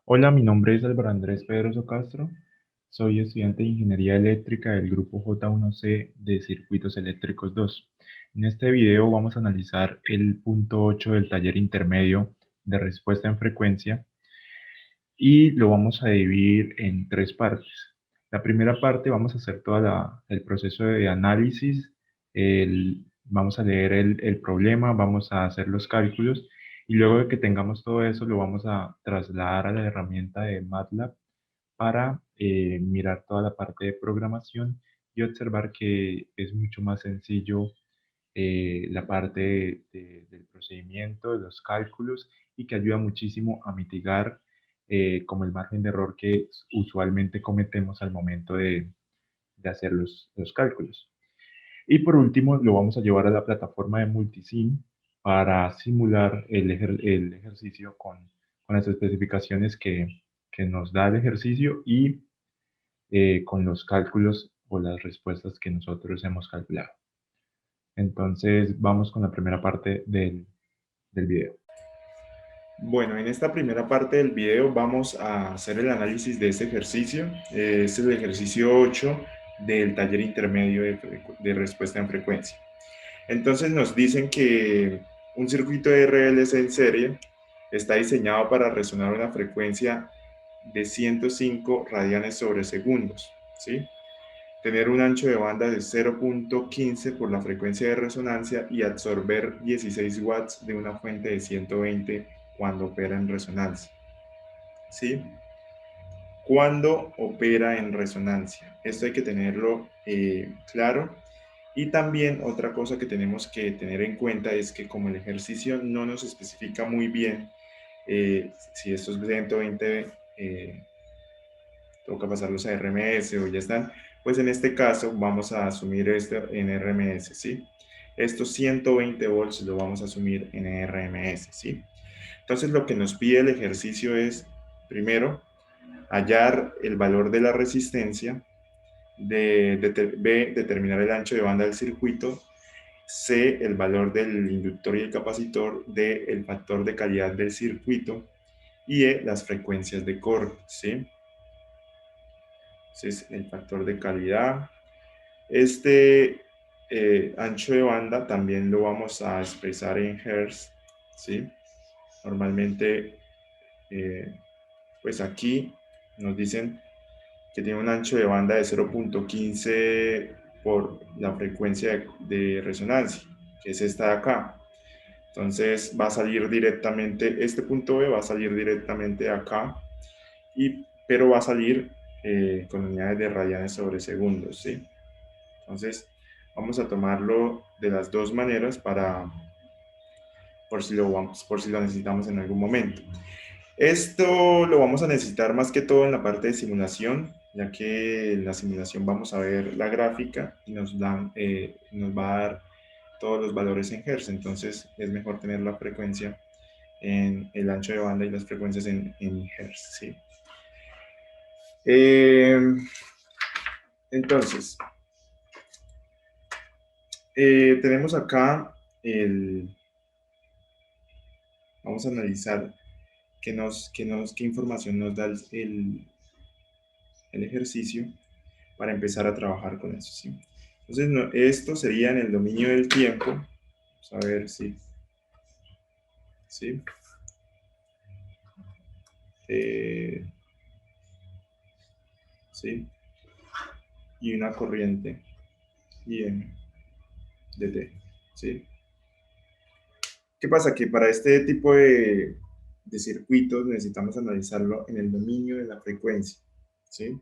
Hola, mi nombre es Álvaro Andrés Pedroso Castro. Soy estudiante de Ingeniería Eléctrica del grupo J1C de Circuitos Eléctricos 2. En este video vamos a analizar el punto 8 del taller intermedio de respuesta en frecuencia y lo vamos a dividir en tres partes. La primera parte vamos a hacer todo el proceso de análisis, vamos a leer el problema, vamos a hacer los cálculos y luego de que tengamos todo eso lo vamos a trasladar a la herramienta de MATLAB para mirar toda la parte de programación y observar que es mucho más sencillo la parte del procedimiento, de los cálculos y que ayuda muchísimo a mitigar como el margen de error que usualmente cometemos al momento de hacer los cálculos. Y por último, lo vamos a llevar a la plataforma de Multisim para simular el ejercicio con las especificaciones que nos da el ejercicio y con los cálculos o las respuestas que nosotros hemos calculado. Entonces, vamos con la primera parte del video. Bueno, en esta primera parte del video vamos a hacer el análisis de este ejercicio. Este es el ejercicio 8 del taller intermedio de respuesta en frecuencia. Entonces nos dicen que un circuito de RLC en serie está diseñado para resonar a una frecuencia de 105 radianes sobre segundos, ¿sí? Tener un ancho de banda de 0.15 por la frecuencia de resonancia y absorber 16 watts de una fuente de 120 cuando opera en resonancia. ¿Sí? Cuando opera en resonancia. Esto hay que tenerlo claro. Y también otra cosa que tenemos que tener en cuenta es que como el ejercicio no nos especifica muy bien si estos 120 toca pasarlos a RMS o ya están, pues en este caso vamos a asumir esto en RMS, ¿sí? Estos 120 volts lo vamos a asumir en RMS, ¿sí? Entonces lo que nos pide el ejercicio es, primero, hallar el valor de la resistencia, B, determinar el ancho de banda del circuito, C, el valor del inductor y el capacitor, D, el factor de calidad del circuito y E, las frecuencias de corte, ¿sí? Entonces, el factor de calidad. Este ancho de banda también lo vamos a expresar en Hertz, ¿sí? Normalmente, pues aquí nos dicen que tiene un ancho de banda de 0.15 por la frecuencia de resonancia, que es esta de acá. Entonces va a salir directamente, este punto B va a salir directamente de acá, pero va a salir con unidades de radianes sobre segundos, ¿sí? Entonces, vamos a tomarlo de las dos maneras por si lo necesitamos en algún momento. Esto lo vamos a necesitar más que todo en la parte de simulación, ya que en la simulación vamos a ver la gráfica y nos va a dar todos los valores en Hertz. Entonces, es mejor tener la frecuencia en el ancho de banda y las frecuencias en Hertz, ¿sí? Eh, entonces, tenemos acá vamos a analizar qué información nos da el ejercicio para empezar a trabajar con eso, ¿sí? Entonces, esto sería en el dominio del tiempo. Vamos a ver si, ¿sí? Eh, ¿Sí? Y una corriente IM de T, ¿sí? ¿Qué pasa? Que para este tipo de circuitos necesitamos analizarlo en el dominio de la frecuencia, ¿sí?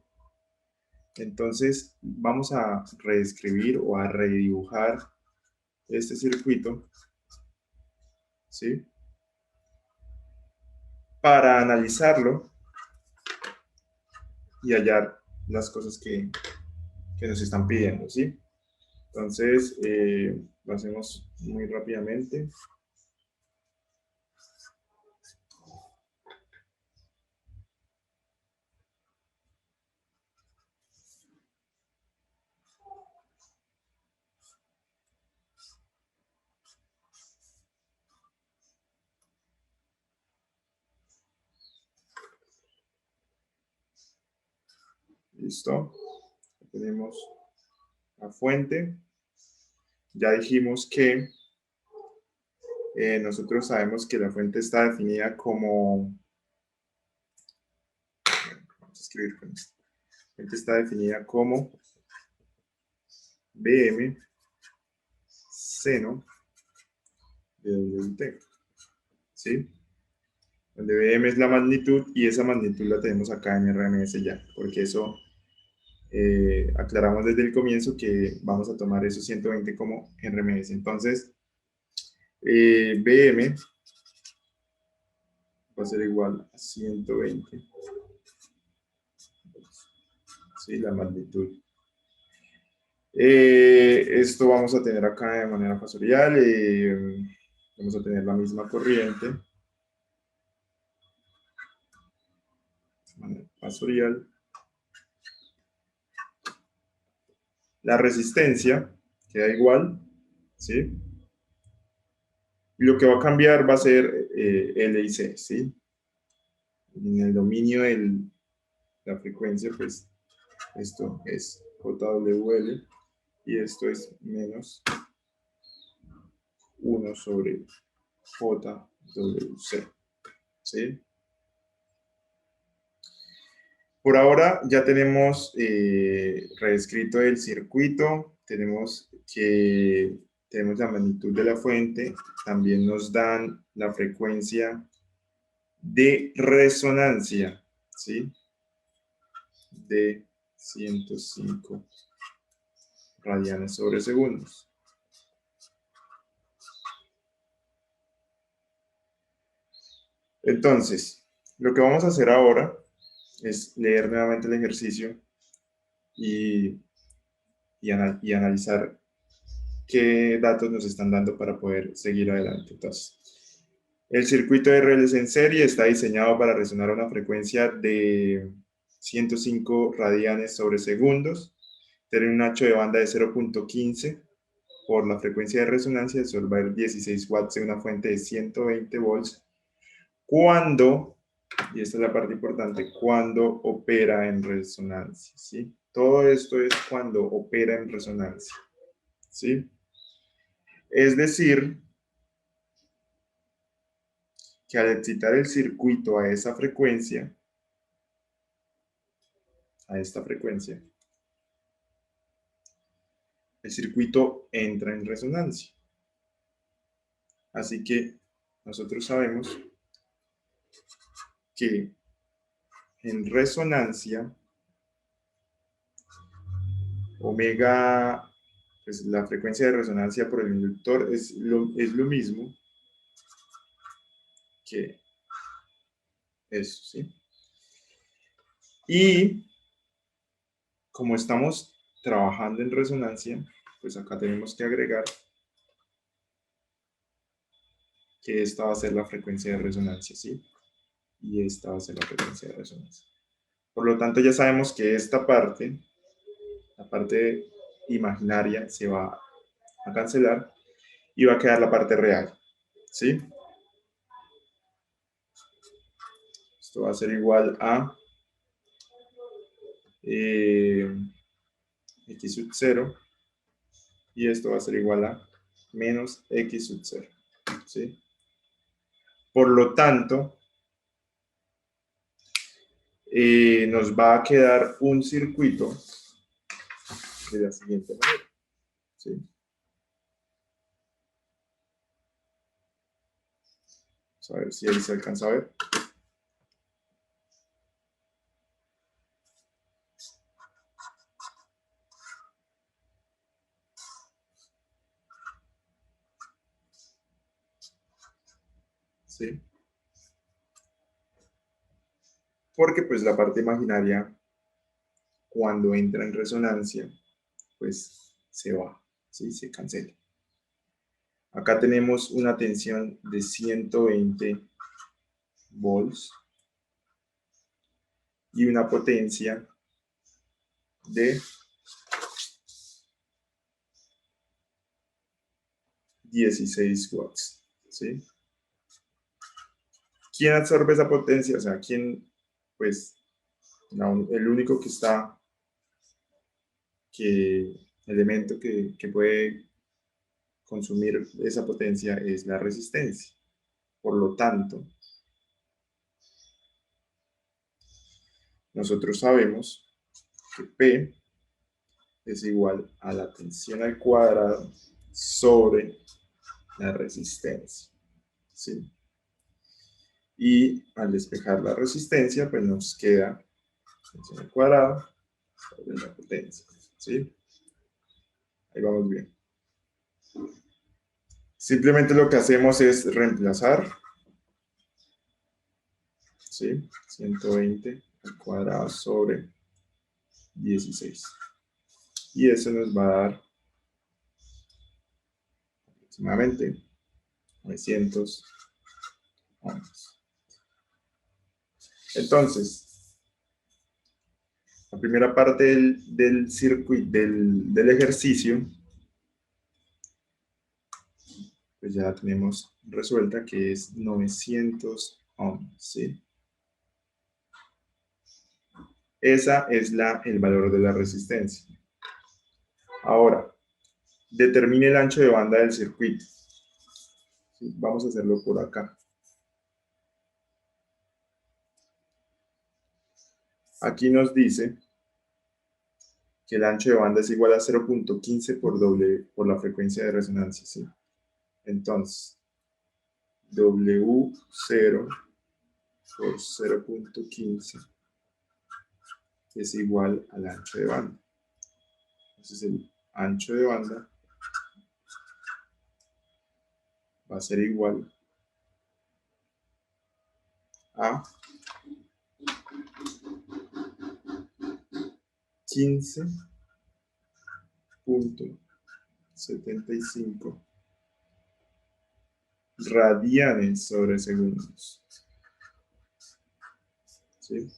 Entonces, vamos a reescribir o a redibujar este circuito, ¿sí? Para analizarlo y hallar las cosas que nos están pidiendo, ¿sí? Entonces, lo hacemos muy rápidamente. ¿Listo? Tenemos la fuente. Ya dijimos que nosotros sabemos que la fuente está definida como, vamos a escribir con esto. La fuente está definida como BM seno de WT, ¿sí? Donde BM es la magnitud y esa magnitud la tenemos acá en RMS ya, porque eso aclaramos desde el comienzo que vamos a tomar esos 120 como RMS. Entonces, BM va a ser igual a 120, ¿sí? La magnitud. Esto vamos a tener acá de manera fasorial, vamos a tener la misma corriente, de manera fasorial. La resistencia queda igual, ¿sí? Y lo que va a cambiar va a ser L y C, ¿sí? En el dominio de la frecuencia, pues esto es JWL y esto es menos 1 sobre JWC, ¿sí? Por ahora ya tenemos reescrito el circuito, tenemos la magnitud de la fuente, también nos dan la frecuencia de resonancia, ¿sí? De 105 radianes sobre segundos. Entonces, lo que vamos a hacer ahora es leer nuevamente el ejercicio y analizar qué datos nos están dando para poder seguir adelante. Entonces, el circuito de RLC en serie está diseñado para resonar a una frecuencia de 105 radianes sobre segundos, tiene un ancho de banda de 0.15 por la frecuencia de resonancia, absorber 16 watts de una fuente de 120 volts, cuando, y esta es la parte importante, cuando opera en resonancia, ¿sí? Todo esto es cuando opera en resonancia, ¿sí? Es decir, que al excitar el circuito a esa frecuencia, a esta frecuencia, el circuito entra en resonancia. Así que nosotros sabemos que en resonancia, omega, pues la frecuencia de resonancia por el inductor es lo mismo que eso, ¿sí? Y como estamos trabajando en resonancia, pues acá tenemos que agregar que esta va a ser la frecuencia de resonancia, ¿sí? Y esta va a ser la frecuencia de resonancia. Por lo tanto, ya sabemos que esta parte, la parte imaginaria, se va a cancelar y va a quedar la parte real, ¿sí? Esto va a ser igual a x sub 0 y esto va a ser igual a menos x sub 0, ¿sí? Por lo tanto, nos va a quedar un circuito de la siguiente manera, ¿sí? Vamos a ver si ahí se alcanza a ver. ¿Sí? Porque pues la parte imaginaria, cuando entra en resonancia, pues se va, ¿sí? Se cancela. Acá tenemos una tensión de 120 volts y una potencia de 16 watts, ¿sí? ¿Quién absorbe esa potencia? O sea, ¿quién, pues, el único que está elemento que puede consumir esa potencia es la resistencia. Por lo tanto, nosotros sabemos que P es igual a la tensión al cuadrado sobre la resistencia, ¿sí? Y al despejar la resistencia, pues nos queda tensión al cuadrado sobre la potencia, ¿sí? Ahí vamos bien. Simplemente lo que hacemos es reemplazar, ¿sí? 120 al cuadrado sobre 16. Y eso nos va a dar aproximadamente 900 ohms. Entonces, la primera parte del circuito, del ejercicio, pues ya la tenemos resuelta, que es 900 ohms, ¿sí? Esa es el valor de la resistencia. Ahora, determine el ancho de banda del circuito. ¿Sí? Vamos a hacerlo por acá. Aquí nos dice que el ancho de banda es igual a 0.15 por la frecuencia de resonancia, ¿sí? Entonces, W0 por 0.15 es igual al ancho de banda. Entonces, el ancho de banda va a ser igual a 15.75 radianes sobre segundos. ¿Sí?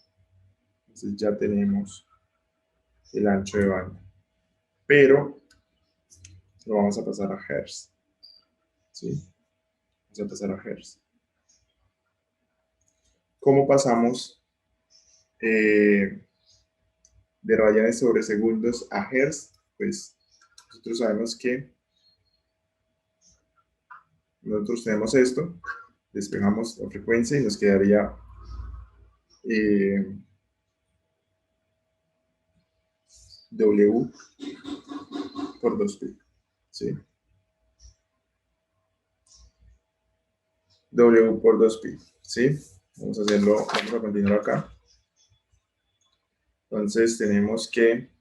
Entonces ya tenemos el ancho de banda. Pero lo vamos a pasar a Hertz. ¿Sí? Vamos a pasar a Hertz. ¿Cómo pasamos de radianes sobre segundos a Hertz? Pues nosotros sabemos que nosotros tenemos esto, despejamos la frecuencia y nos quedaría W por 2pi, ¿sí? W por 2pi, ¿sí? Vamos a hacerlo, vamos a continuar acá. Entonces tenemos que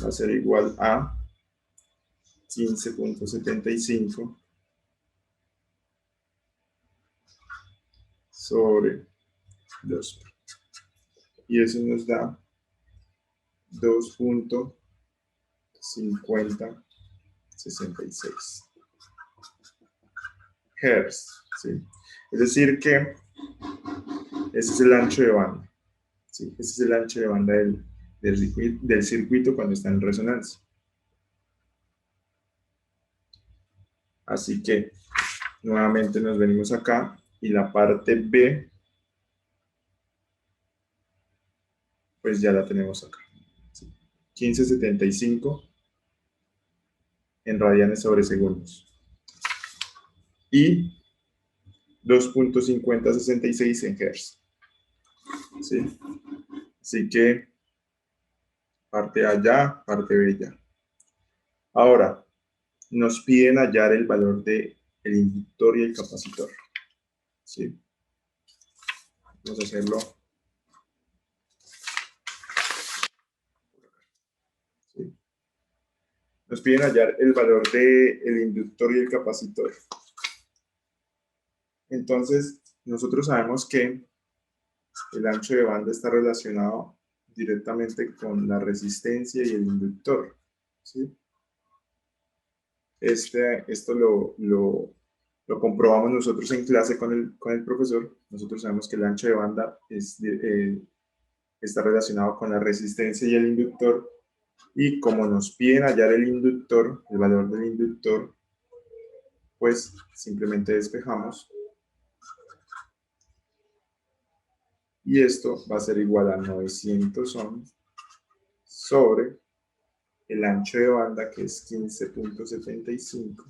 va a ser igual a 15.75 sobre 2pi. Y eso nos da 2.5066 Hz, ¿sí? Es decir que ese es el ancho de banda, ¿sí? Ese es el ancho de banda del circuito cuando está en resonancia. Así que nuevamente nos venimos acá y la parte B pues ya la tenemos acá. 15.75 en radianes sobre segundos. Y 2.5066 en Hz. ¿Sí? Así que parte A ya, parte B ya. Ahora, nos piden hallar el valor del inductor y el capacitor. ¿Sí? Vamos a hacerlo. ¿Sí? Nos piden hallar el valor del inductor y el capacitor. Entonces, nosotros sabemos que el ancho de banda está relacionado directamente con la resistencia y el inductor. ¿Sí? Esto lo comprobamos nosotros en clase con el profesor. Nosotros sabemos que el ancho de banda está relacionado con la resistencia y el inductor. Y como nos piden hallar el inductor, el valor del inductor, pues simplemente despejamos y esto va a ser igual a 900 ohms sobre el ancho de banda, que es 15.75,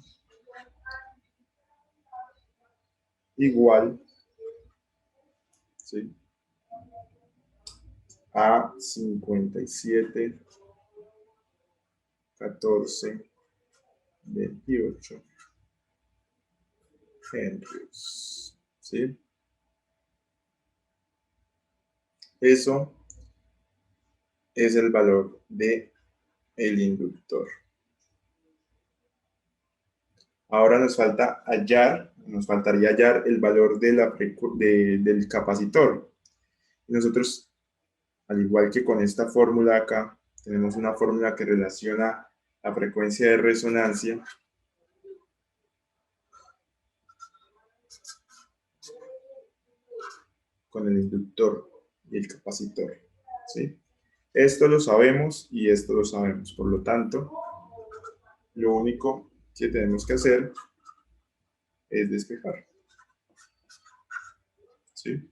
igual, ¿sí?, a 57, 14, 28 henrios, ¿sí? Eso es el valor de el inductor. Ahora nos faltaría hallar el valor del capacitor. Nosotros, al igual que con esta fórmula acá, tenemos una fórmula que relaciona la frecuencia de resonancia con el inductor y el capacitor, ¿sí? Esto lo sabemos y esto lo sabemos. Por lo tanto, lo único que tenemos que hacer es despejar, ¿sí?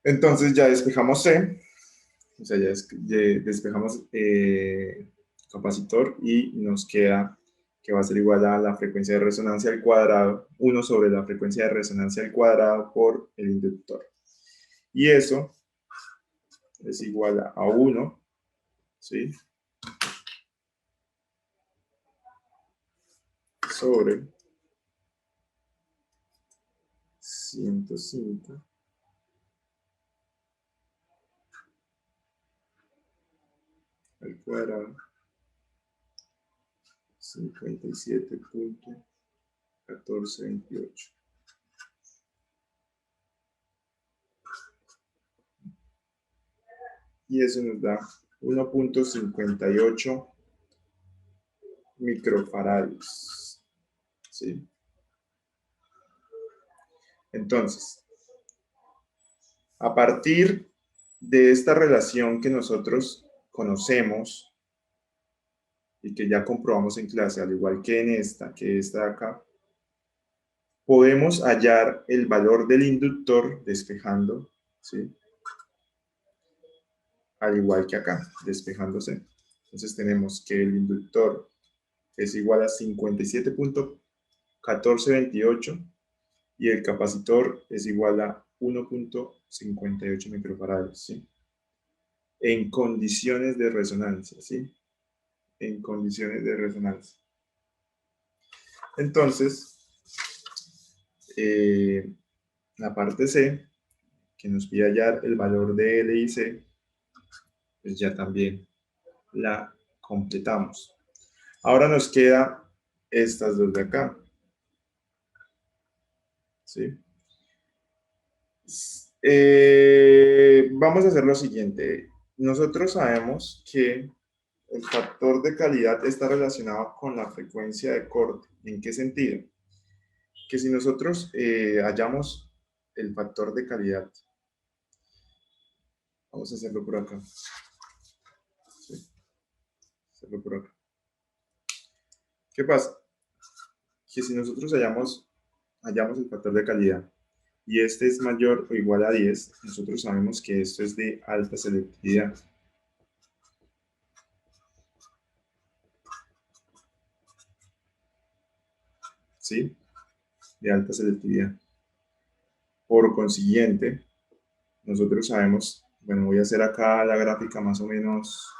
Entonces ya despejamos C, o sea, ya despejamos capacitor, y nos queda que va a ser igual a la frecuencia de resonancia al cuadrado, 1 sobre la frecuencia de resonancia al cuadrado por el inductor. Y eso es igual a 1, ¿sí?, sobre 105 al cuadrado, 57.1428. Y eso nos da 1.58 microfarads, ¿sí? Entonces, a partir de esta relación que nosotros conocemos y que ya comprobamos en clase, al igual que en esta de acá, podemos hallar el valor del inductor despejando, ¿sí?, al igual que acá, despejándose. Entonces tenemos que el inductor es igual a 57.1428 y el capacitor es igual a 1.58 microfarads, ¿sí?, en condiciones de resonancia, ¿sí?, en condiciones de resonancia. Entonces, la parte C, que nos pide hallar el valor de L y C, pues ya también la completamos. Ahora nos queda estas dos de acá, ¿sí? Vamos a hacer lo siguiente. Nosotros sabemos que el factor de calidad está relacionado con la frecuencia de corte. ¿En qué sentido? Que si nosotros hallamos el factor de calidad, vamos a hacerlo por acá. Sí, hacerlo por acá. ¿Qué pasa? Que si nosotros hallamos el factor de calidad y este es mayor o igual a 10, nosotros sabemos que esto es de alta selectividad. ¿Sí? De alta selectividad. Por consiguiente, nosotros sabemos, bueno, voy a hacer acá la gráfica más o menos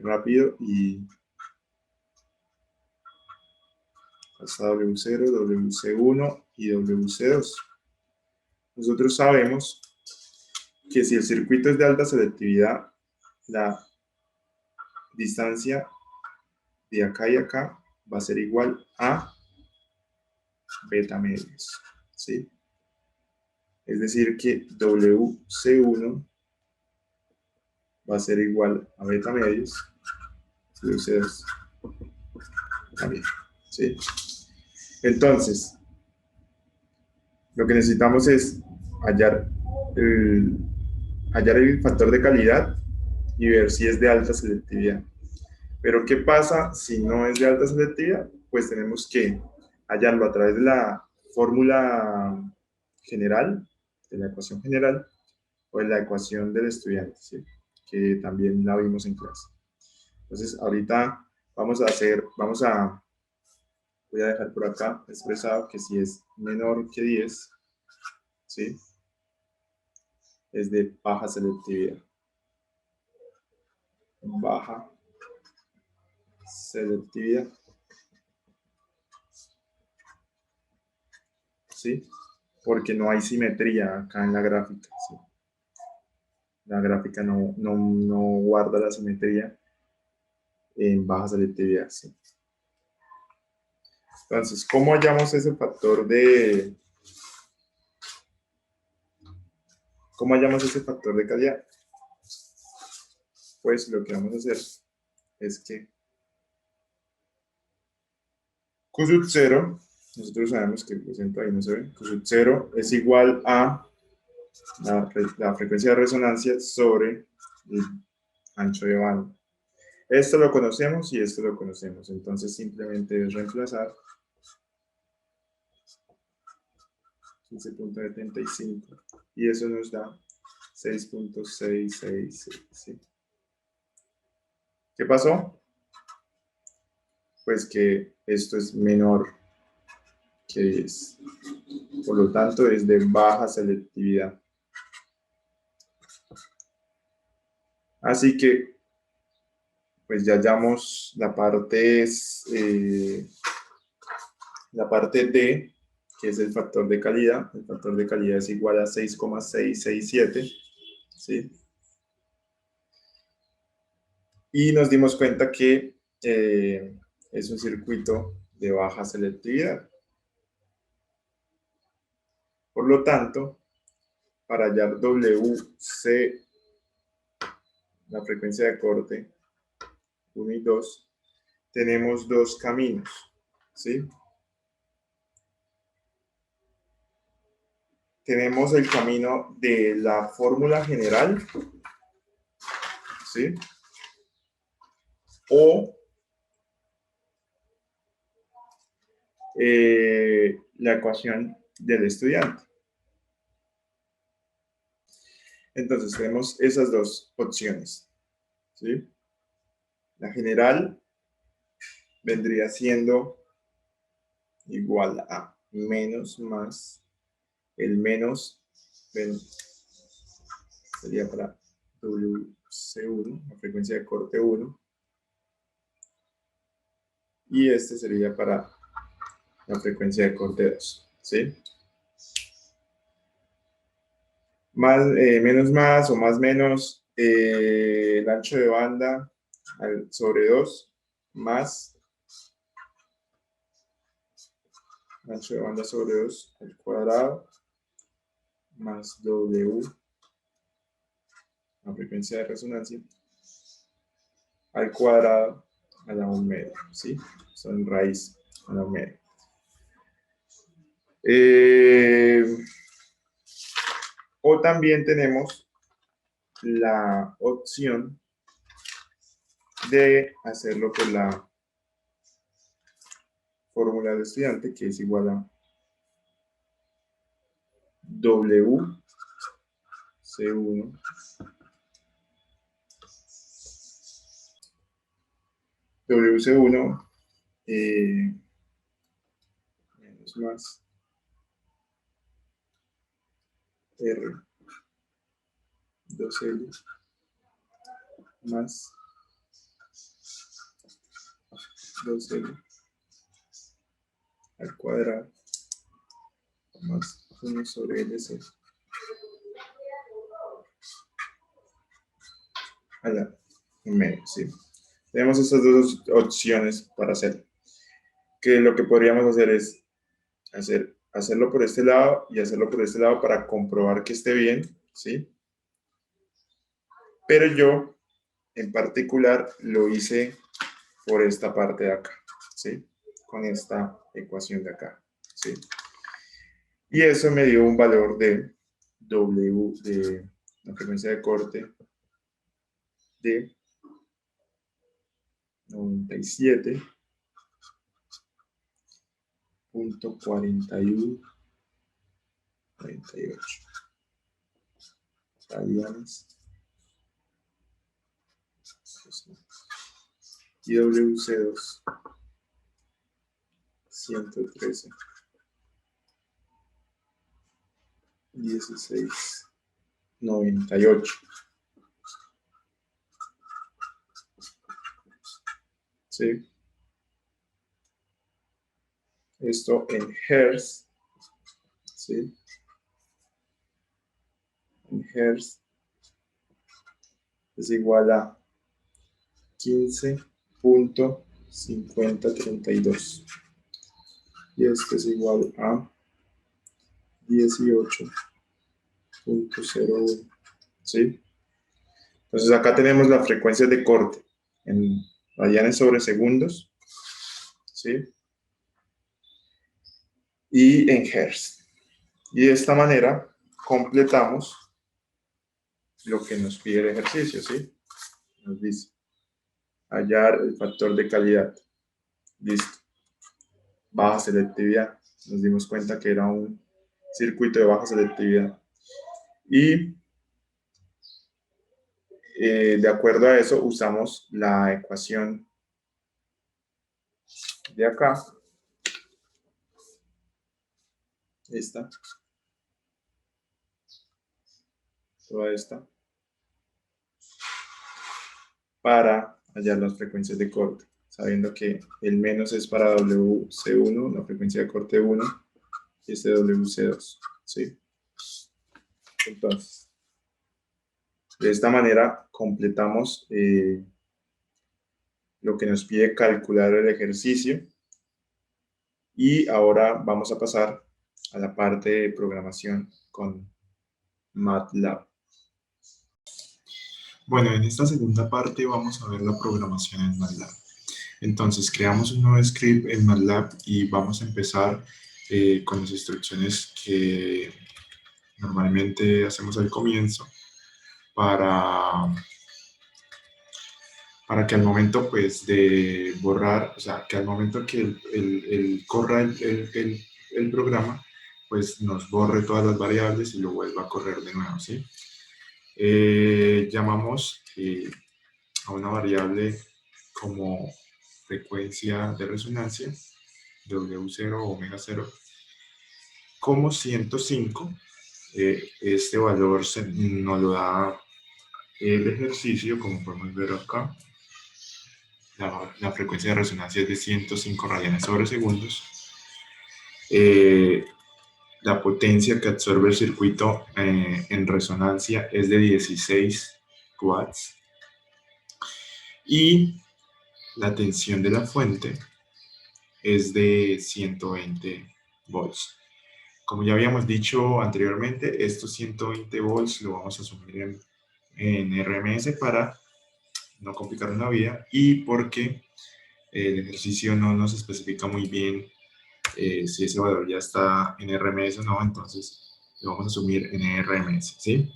rápido, y hasta W0, WC1 y WC2. Nosotros sabemos que si el circuito es de alta selectividad, la distancia de acá y acá va a ser igual a beta medios, ¿sí? Es decir, que WC1 va a ser igual a beta medios, WC2 también, ¿sí? Entonces, lo que necesitamos es hallar el factor de calidad y ver si es de alta selectividad. Pero ¿qué pasa si no es de alta selectividad? Pues tenemos que hallarlo a través de la fórmula general, de la ecuación general, o de la ecuación del estudiante, ¿sí? Que también la vimos en clase. Entonces, ahorita voy a dejar por acá expresado que si es menor que 10, ¿sí? Es de baja selectividad. Baja selectividad. ¿Sí? Porque no hay simetría acá en la gráfica, ¿sí? La gráfica no guarda la simetría en baja selectividad, ¿sí? Entonces, ¿cómo hallamos ese factor de... ¿Cómo hallamos ese factor de calidad? Pues lo que vamos a hacer es que Q sub 0, nosotros sabemos que por ejemplo ahí no se ve, Q sub 0 es igual a la frecuencia de resonancia sobre el ancho de banda. Esto lo conocemos y esto lo conocemos, entonces simplemente es reemplazar 15.75 y eso nos da 6.666. ¿Sí? ¿Qué pasó? Pues que esto es menor que 10. Por lo tanto, es de baja selectividad. Así que, pues ya hallamos la parte D, que es el factor de calidad. El factor de calidad es igual a 6,667. ¿Sí? Y nos dimos cuenta que es un circuito de baja selectividad. Por lo tanto, para hallar WC, la frecuencia de corte 1 y 2, tenemos dos caminos, ¿sí? Tenemos el camino de la fórmula general, ¿sí? O la ecuación del estudiante. Entonces tenemos esas dos opciones, ¿sí? La general vendría siendo igual a menos más, el menos sería para WC1, la frecuencia de corte 1, y este sería para la frecuencia de corte 2, ¿sí? Menos más o más menos el ancho de banda sobre 2 más el ancho de banda sobre 2 al cuadrado más W, la frecuencia de resonancia, al cuadrado a la 1 media, ¿sí? Son raíz a la 1 media. O también tenemos la opción de hacerlo por la fórmula del estudiante, que es igual a WC1 WC1 menos más R2L más 2L al cuadrado más 1 sobre LC a la medio, ¿sí? Tenemos estas dos opciones para hacerlo. Que lo que podríamos hacer es hacerlo por este lado y hacerlo por este lado para comprobar que esté bien, ¿sí? Pero yo, en particular, lo hice por esta parte de acá, ¿sí? con esta ecuación de acá, ¿sí? Y eso me dio un valor de W, de la frecuencia de corte, de 97.4148 radianes. Y WC2, 113, 1698. ¿Sí? Esto en Hertz, ¿sí? En Hertz es igual a 15.5032. Y esto es igual a 18.01. ¿Sí? Entonces acá tenemos la frecuencia de corte en radianes sobre segundos, ¿sí? Y en Hertz. Y de esta manera completamos lo que nos pide el ejercicio, ¿sí? Nos dice hallar el factor de calidad. Listo. Baja selectividad. Nos dimos cuenta que era un circuito de baja selectividad. Y de acuerdo a eso usamos la ecuación de acá. Esta. Toda esta. Para hallar las frecuencias de corte, sabiendo que el menos es para WC1, la frecuencia de corte 1, y este WC2, ¿sí? Entonces, de esta manera completamos lo que nos pide calcular el ejercicio, y ahora vamos a pasar a la parte de programación con MATLAB. Bueno, en esta segunda parte vamos a ver la programación en MATLAB. Entonces, creamos un nuevo script en MATLAB y vamos a empezar con las instrucciones que normalmente hacemos al comienzo para que al momento pues de borrar, o sea, que al momento que corra el programa, pues nos borre todas las variables y lo vuelva a correr de nuevo, ¿sí? Llamamos a una variable como frecuencia de resonancia, W0 o omega 0, como 105. Este valor nos lo da el ejercicio, como podemos ver acá. La frecuencia de resonancia es de 105 radianes sobre segundos. La potencia que absorbe el circuito en resonancia es de 16 watts. Y la tensión de la fuente es de 120 volts. Como ya habíamos dicho anteriormente, estos 120 volts lo vamos a asumir en RMS para no complicar la vida, y porque el ejercicio no nos especifica muy bien si ese valor ya está en RMS o no, entonces lo vamos a asumir en RMS, ¿sí?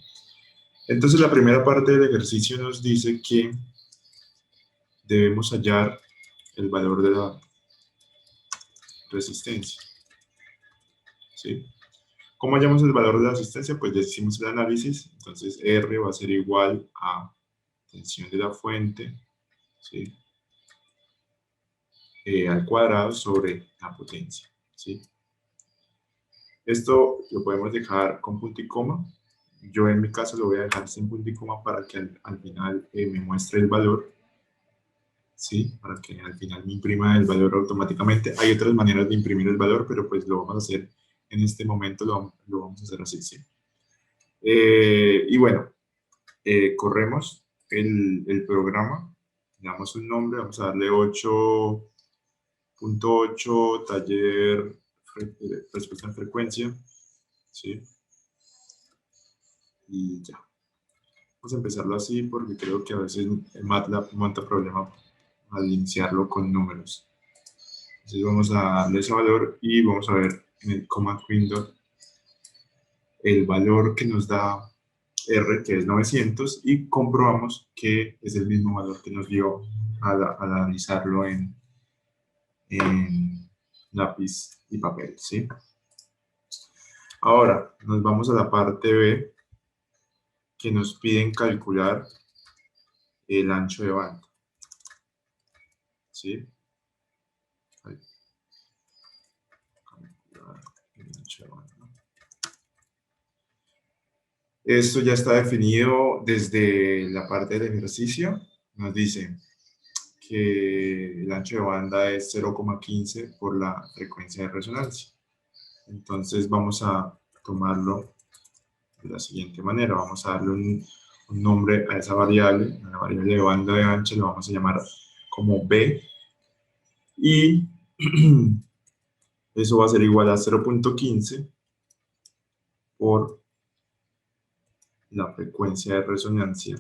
Entonces la primera parte del ejercicio nos dice que debemos hallar el valor de la resistencia, ¿sí? ¿Cómo hallamos el valor de la resistencia? Pues decimos el análisis, entonces R va a ser igual a tensión de la fuente, ¿sí? Al cuadrado sobre la potencia, ¿sí? Esto lo podemos dejar con punto y coma. Yo en mi caso lo voy a dejar sin punto y coma para que al final me muestre el valor, ¿sí? Para que al final me imprima el valor automáticamente. Hay otras maneras de imprimir el valor, pero pues lo vamos a hacer en este momento, lo vamos a hacer así, ¿sí? Y bueno, corremos el programa, le damos un nombre, vamos a darle 8.8 taller respuesta en frecuencia, ¿sí? Y ya. Vamos a empezarlo así porque creo que a veces MATLAB monta problema al iniciarlo con números. Entonces vamos a darle ese valor y vamos a ver en el command window el valor que nos da R, que es 900, y comprobamos que es el mismo valor que nos dio al analizarlo en lápiz y papel, ¿sí? Ahora nos vamos a la parte B, que nos piden calcular el ancho de banda, ¿sí? Calcular el ancho de banda. Esto ya está definido desde la parte del ejercicio. Nos dice que el ancho de banda es 0,15 por la frecuencia de resonancia. Entonces vamos a tomarlo de la siguiente manera. Vamos a darle un nombre a esa variable. A la variable de banda de ancho lo vamos a llamar como B. Y eso va a ser igual a 0,15 por la frecuencia de resonancia,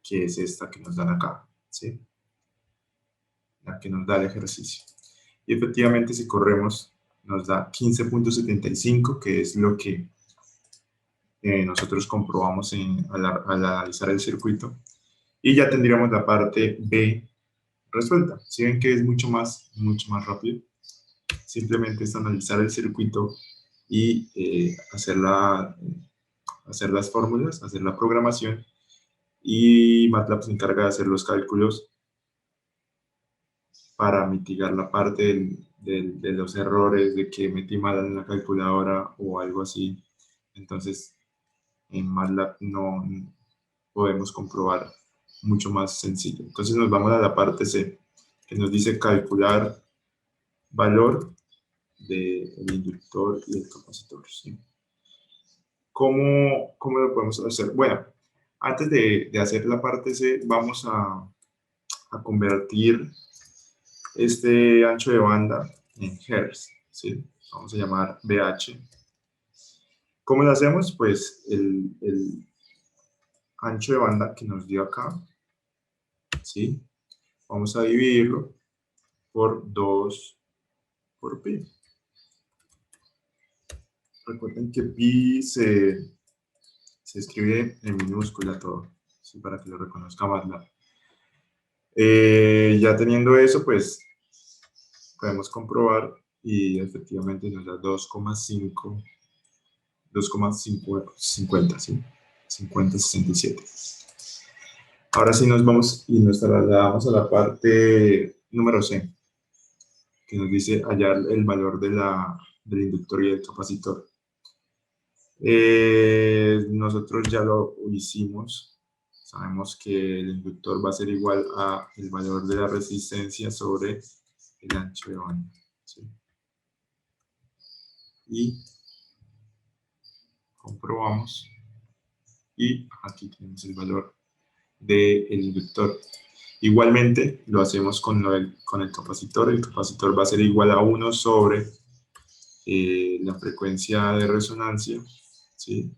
que es esta que nos dan acá, ¿sí? La que nos da el ejercicio. Y efectivamente, si corremos, nos da 15,75, que es lo que nosotros comprobamos al analizar el circuito. Y ya tendríamos la parte B resuelta. Si ven que es mucho más rápido, simplemente es analizar el circuito y hacer las fórmulas, hacer la programación, y MATLAB se encarga de hacer los cálculos para mitigar la parte de los errores, de que metí mal en la calculadora o algo así. Entonces, en MATLAB no podemos comprobar mucho más sencillo. Entonces nos vamos a la parte C, que nos dice calcular valor del inductor y el capacitor, ¿sí? ¿Cómo lo podemos hacer? Bueno, antes de hacer la parte C, vamos a convertir este ancho de banda en Hertz, ¿sí? Vamos a llamar BH. ¿Cómo lo hacemos? Pues el ancho de banda que nos dio acá, ¿sí? Vamos a dividirlo por 2 por pi. Recuerden que pi se escribe en minúscula todo, ¿sí? Para que lo reconozca MATLAB. Ya teniendo eso, pues podemos comprobar y efectivamente nos da 2,50, ¿sí? 50,67. Ahora sí nos vamos y nos trasladamos a la parte número C, que nos dice hallar el valor del inductor y del capacitor. Nosotros ya lo hicimos. Sabemos que el inductor va a ser igual a el valor de la resistencia sobre el ancho de banda, ¿sí? Y comprobamos, y aquí tenemos el valor del inductor. Igualmente lo hacemos con el capacitor. El capacitor va a ser igual a 1 sobre la frecuencia de resonancia, ¿sí?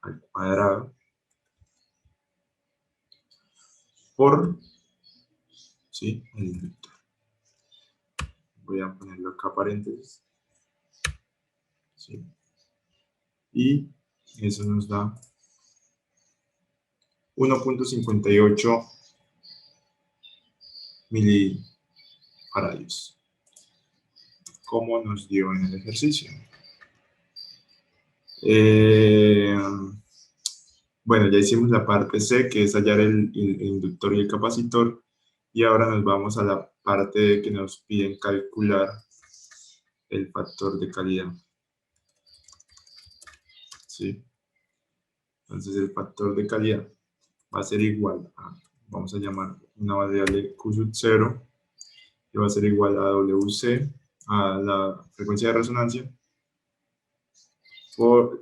Al cuadrado, por, ¿sí? El inductor. Voy a ponerlo acá paréntesis, ¿sí? Y eso nos da 1,58 milifaradios, como nos dio en el ejercicio. Bueno, ya hicimos la parte C, que es hallar el inductor y el capacitor, y ahora nos vamos a la parte que nos piden calcular el factor de calidad, ¿sí? Entonces el factor de calidad va a ser igual a, vamos a llamar una variable Q sub 0, que va a ser igual a WC, a la frecuencia de resonancia,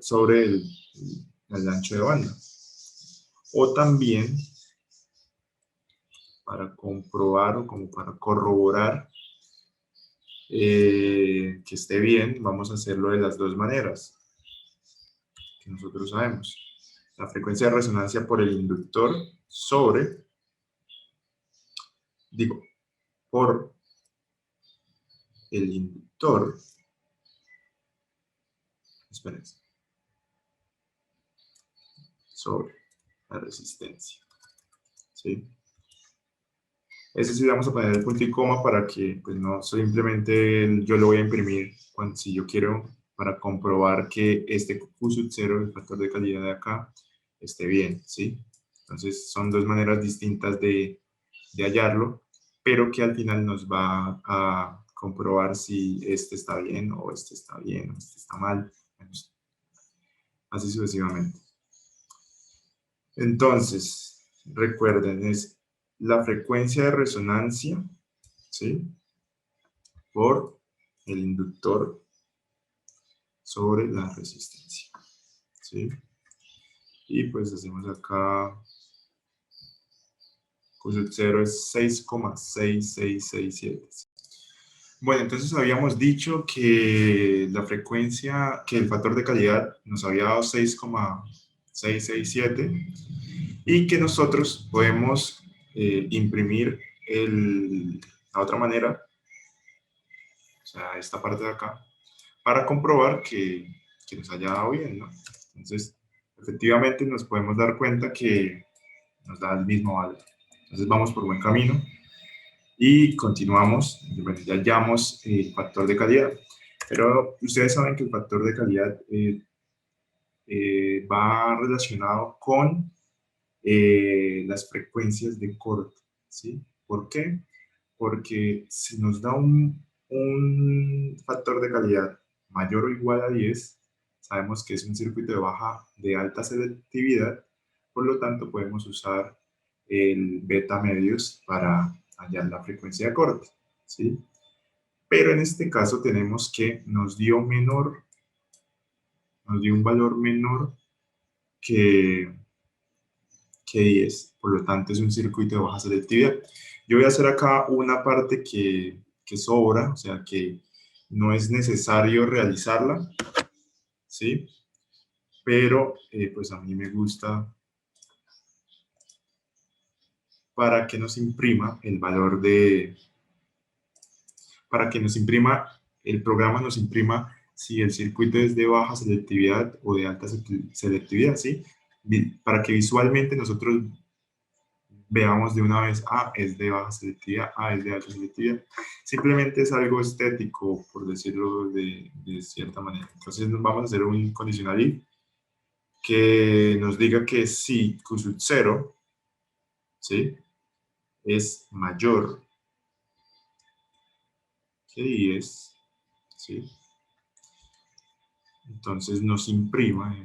sobre el ancho de banda. O también, para comprobar o como para corroborar que esté bien, vamos a hacerlo de las dos maneras que nosotros sabemos. La frecuencia de resonancia por el inductor sobre, por el inductor, espérense, sobre la resistencia, ¿sí? Ese sí vamos a poner el punto y coma para que pues, no simplemente yo lo voy a imprimir si yo quiero para comprobar que este Q sub 0, el factor de calidad de acá, esté bien, ¿sí? Entonces son dos maneras distintas de hallarlo, pero que al final nos va a comprobar si este está bien o este está bien o este está mal, así sucesivamente. Entonces, recuerden, es la frecuencia de resonancia, ¿sí? Por el inductor sobre la resistencia, ¿sí? Y pues hacemos acá, Q sub 0 es 6,6667. Bueno, entonces habíamos dicho que la frecuencia, que el factor de calidad nos había dado 6,667 y que nosotros podemos imprimir la otra manera, o sea, esta parte de acá, para comprobar que nos haya dado bien, ¿no? Entonces, efectivamente nos podemos dar cuenta que nos da el mismo valor. Entonces vamos por buen camino y continuamos, bueno, ya hallamos el factor de calidad. Pero ustedes saben que el factor de calidad va relacionado con las frecuencias de corte, ¿sí? ¿Por qué? Porque si nos da un factor de calidad mayor o igual a 10, sabemos que es un circuito de alta selectividad, por lo tanto podemos usar el beta medios para hallar la frecuencia de corte, ¿sí? Pero en este caso tenemos que nos dio un valor menor que, que 10, por lo tanto es un circuito de baja selectividad. Yo voy a hacer acá una parte que sobra, o sea que no es necesario realizarla, ¿sí? Pero pues a mí me gusta para que nos imprima el valor para que nos imprima, el programa nos imprima si el circuito es de baja selectividad o de alta selectividad, ¿sí? Para que visualmente nosotros veamos de una vez, es de baja selectividad, es de alta selectividad. Simplemente es algo estético, por decirlo de cierta manera. Entonces vamos a hacer un condicional if que nos diga que si Q sub 0, ¿sí? Es mayor que 10, ¿sí? Entonces nos imprima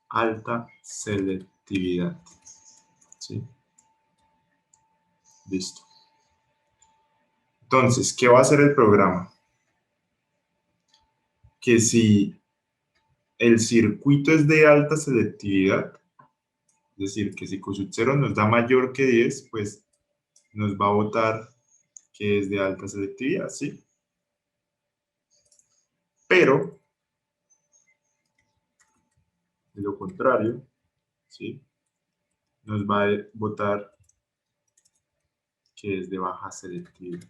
alta selectividad, ¿sí? Listo. Entonces, ¿qué va a hacer el programa? Que si el circuito es de alta selectividad, es decir, que si Q sub 0 nos da mayor que 10, pues nos va a botar que es de alta selectividad, ¿sí? Pero, de lo contrario, ¿sí? Nos va a botar que es de baja selectividad.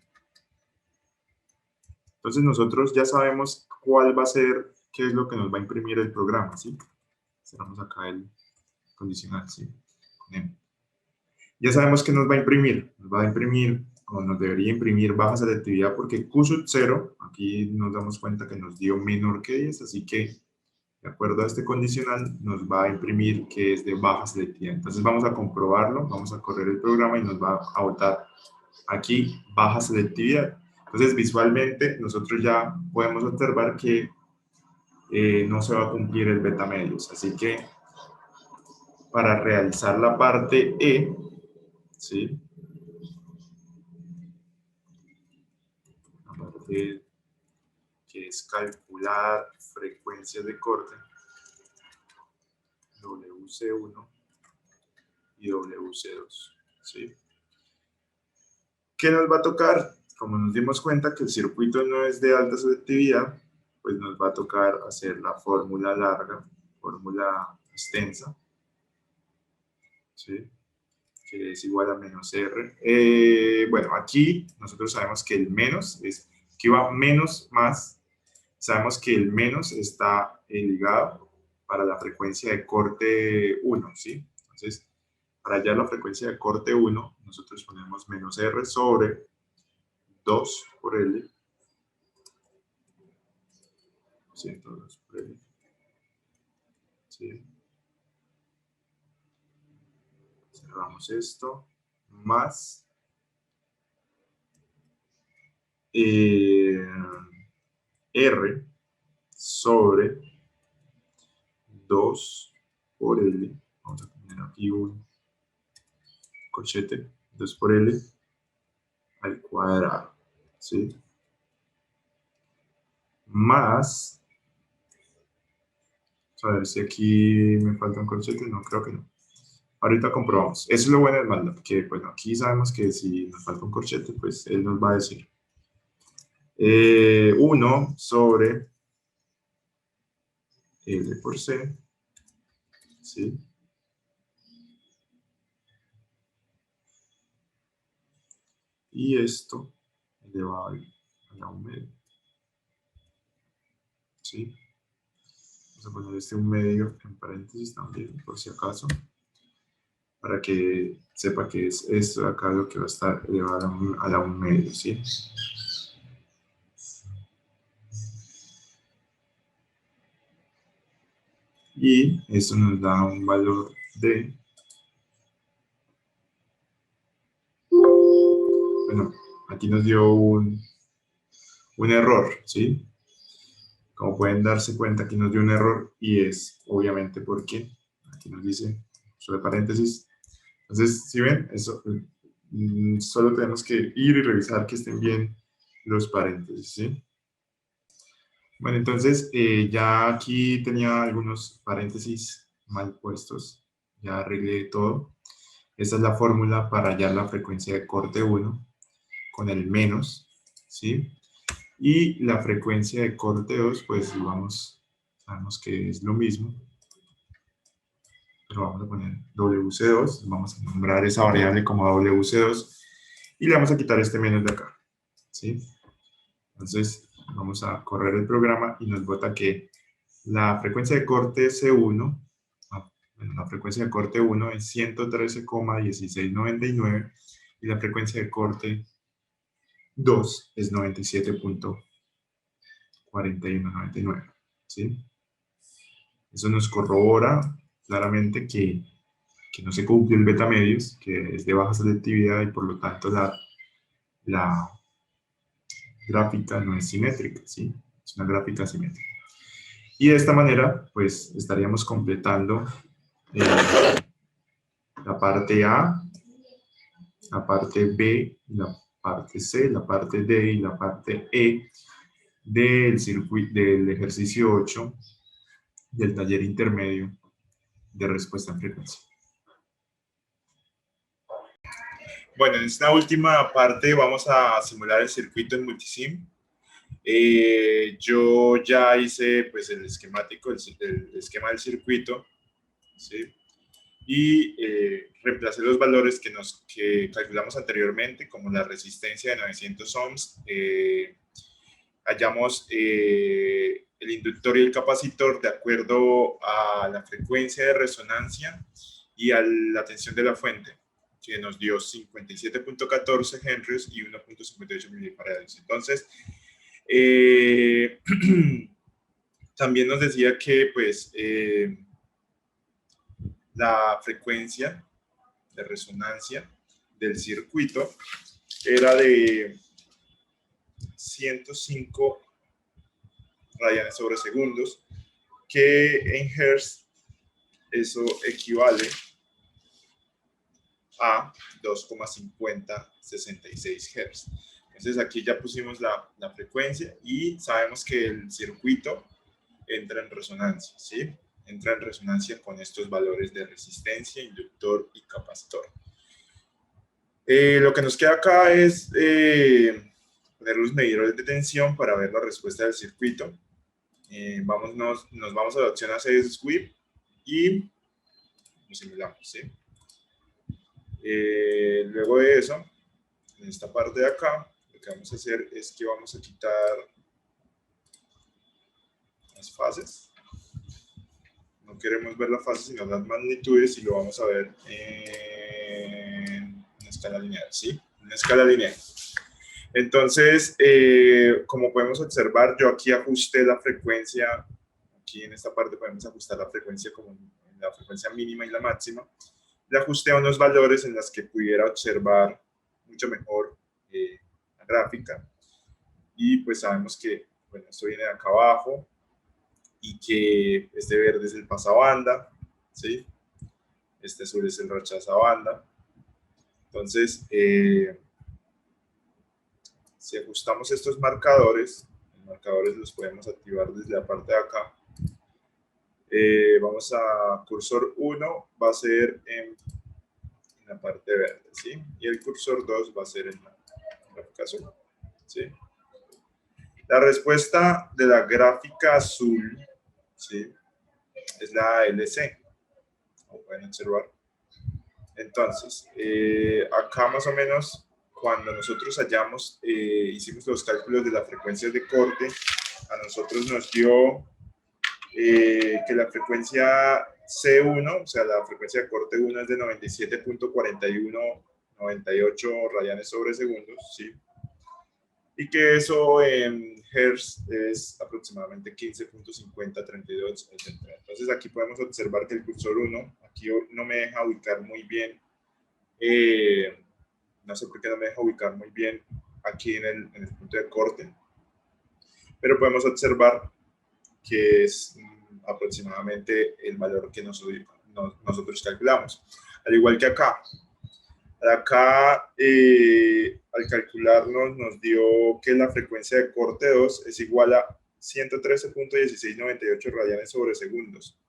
Entonces nosotros ya sabemos cuál va a ser, qué es lo que nos va a imprimir el programa, ¿sí? Cerramos acá el condicional, ¿sí? Ya sabemos que nos va a imprimir, o nos debería imprimir baja selectividad porque Q sub 0, aquí nos damos cuenta que nos dio menor que 10, así que de acuerdo a este condicional nos va a imprimir que es de baja selectividad. Entonces vamos a comprobarlo, vamos a correr el programa y nos va a botar aquí baja selectividad. Entonces visualmente nosotros ya podemos observar que no se va a cumplir el beta medios, así que para realizar la parte E, ¿sí? La parte que es calcular frecuencias de corte, WC1 y WC2, ¿sí? ¿Qué nos va a tocar? Como nos dimos cuenta que el circuito no es de alta selectividad, pues nos va a tocar hacer la fórmula larga, fórmula extensa, ¿sí? Que es igual a menos R. Bueno, aquí nosotros sabemos que el menos es que va menos más. Sabemos que el menos está ligado para la frecuencia de corte 1, ¿sí? Entonces, para hallar la frecuencia de corte 1, nosotros ponemos menos R sobre 2 por L, 102 por L, ¿sí? Cerramos esto, más R sobre 2 por L, vamos a poner aquí un corchete, 2 por L al cuadrado, ¿sí? Más, a ver si aquí me falta un corchete, no, creo que no. Ahorita comprobamos. Eso es lo bueno del MATLAB, que bueno, aquí sabemos que si nos falta un corchete, pues él nos va a decir 1 sobre L por C, ¿sí? Y esto elevado a la 1 medio, ¿sí? Vamos a poner este 1 medio en paréntesis también, por si acaso, para que sepa que es esto de acá lo que va a estar elevado a la 1 medio, ¿sí? Y esto nos da un valor de, bueno, aquí nos dio un error, ¿sí? Como pueden darse cuenta, aquí nos dio un error y es obviamente porque aquí nos dice, sobre paréntesis. Entonces, si ven, eso, solo tenemos que ir y revisar que estén bien los paréntesis, ¿sí? Bueno, entonces ya aquí tenía algunos paréntesis mal puestos, ya arreglé todo. Esta es la fórmula para hallar la frecuencia de corte 1 con el menos, ¿sí? Y la frecuencia de corte 2, pues sabemos que es lo mismo, pero vamos a poner WC2, vamos a nombrar esa variable como WC2 y le vamos a quitar este menos de acá, ¿sí? Entonces vamos a correr el programa y nos bota que la frecuencia de corte C1, bueno, la frecuencia de corte 1 es 113,1699 y la frecuencia de corte 2 es 97,4199, ¿sí? Eso nos corrobora claramente que no se cumple el beta medios, que es de baja selectividad y por lo tanto la gráfica no es simétrica, ¿sí? Es una gráfica simétrica. Y de esta manera, pues estaríamos completando la parte A, la parte B, la parte C, la parte D y la parte E del ejercicio 8 del taller intermedio de respuesta en frecuencia. Bueno, en esta última parte vamos a simular el circuito en multisim. Yo ya hice pues el esquemático, el esquema del circuito, ¿sí? Y reemplacé los valores que calculamos anteriormente, como la resistencia de 900 ohms, hallamos el inductor y el capacitor de acuerdo a la frecuencia de resonancia y a la tensión de la fuente, que nos dio 57.14 henrios y 1.58 milifarads. Entonces, también nos decía que pues la frecuencia de resonancia del circuito era de 105 radianes sobre segundos, que en hertz eso equivale a 2,5066 Hz. Entonces aquí ya pusimos la frecuencia y sabemos que el circuito entra en resonancia, ¿sí? Entra en resonancia con estos valores de resistencia, inductor y capacitor. Lo que nos queda acá es poner los medidores de tensión para ver la respuesta del circuito. Nos vamos a la opción AC SWIP y lo simulamos, ¿sí? Luego de eso, en esta parte de acá, lo que vamos a hacer es que vamos a quitar las fases. No queremos ver las fases, sino las magnitudes, y lo vamos a ver en una escala lineal, ¿sí? Una escala lineal. Entonces, como podemos observar, yo aquí ajusté la frecuencia. Aquí en esta parte podemos ajustar la frecuencia como la frecuencia mínima y la máxima. Le ajusté a unos valores en los que pudiera observar mucho mejor la gráfica. Y pues sabemos que, bueno, esto viene de acá abajo y que este verde es el pasabanda, ¿sí? Este azul es el rechazabanda. Entonces, si ajustamos estos marcadores, los marcadores los podemos activar desde la parte de acá. Vamos a cursor 1, va a ser en la parte verde, ¿sí? Y el cursor 2 va a ser en la gráfica azul, ¿sí? La respuesta de la gráfica azul, ¿sí? Es la LC, como pueden observar. Entonces, acá más o menos, cuando nosotros hicimos los cálculos de las frecuencias de corte, a nosotros nos dio que la frecuencia C1, o sea, la frecuencia de corte 1 es de 97.4198 radianes sobre segundos, ¿sí? Y que eso en Hertz es aproximadamente 15.5032, etc. Entonces aquí podemos observar que el cursor 1, aquí no me deja ubicar muy bien, no sé por qué no me deja ubicar muy bien aquí en el punto de corte, pero podemos observar que es aproximadamente el valor que nosotros calculamos. Al igual que acá. Acá, al calcularnos, nos dio que la frecuencia de corte 2 es igual a 113.1698 radianes sobre segundos,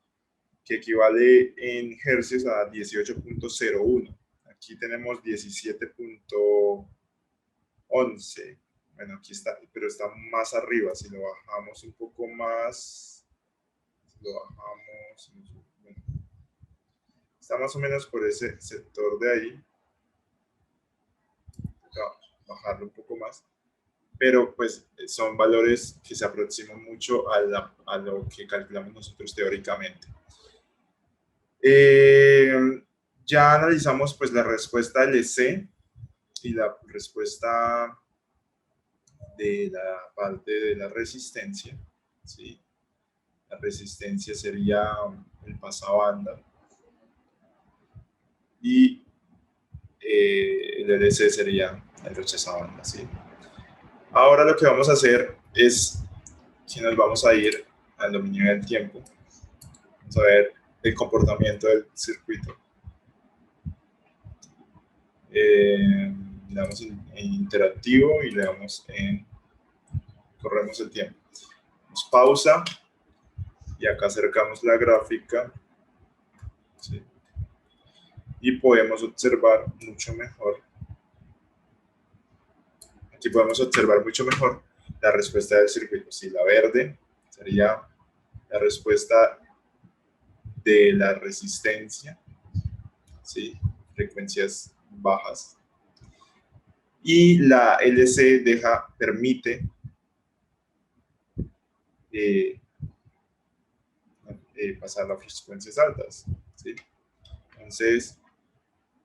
que equivale en hercios a 18.01. Aquí tenemos 17.11. Bueno, aquí está, pero está más arriba. Si lo bajamos un poco más, lo bajamos, bueno, está más o menos por ese sector de ahí. Bajarlo un poco más, pero pues son valores que se aproximan mucho a lo que calculamos nosotros teóricamente. Ya analizamos pues la respuesta LC y la respuesta de la parte de la resistencia, ¿sí? La resistencia sería el pasabanda y el LC sería el rechazabanda, ¿sí? Ahora lo que vamos a hacer es que nos vamos a ir al dominio del tiempo. Vamos a ver el comportamiento del circuito. Le damos en interactivo y le damos en corremos el tiempo. Damos pausa y acá acercamos la gráfica, ¿sí? Y podemos observar mucho mejor. Aquí podemos observar mucho mejor la respuesta del circuito. Sí, la verde sería la respuesta de la resistencia, ¿sí? Frecuencias bajas. Y la LC permite pasar las frecuencias altas, ¿sí? Entonces,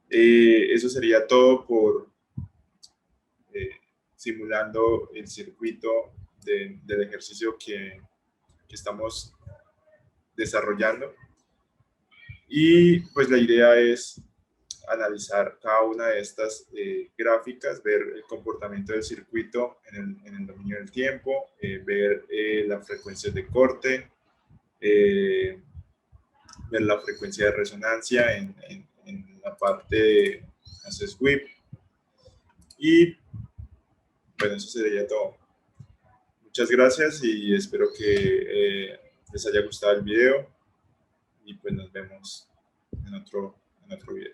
eso sería todo por simulando el circuito del ejercicio que estamos desarrollando. Y pues la idea es analizar cada una de estas gráficas, ver el comportamiento del circuito en el dominio del tiempo, ver las frecuencias de corte, ver la frecuencia de resonancia en la parte de hacer sweep. Y bueno, eso sería todo. Muchas gracias y espero que les haya gustado el video y pues nos vemos en otro video.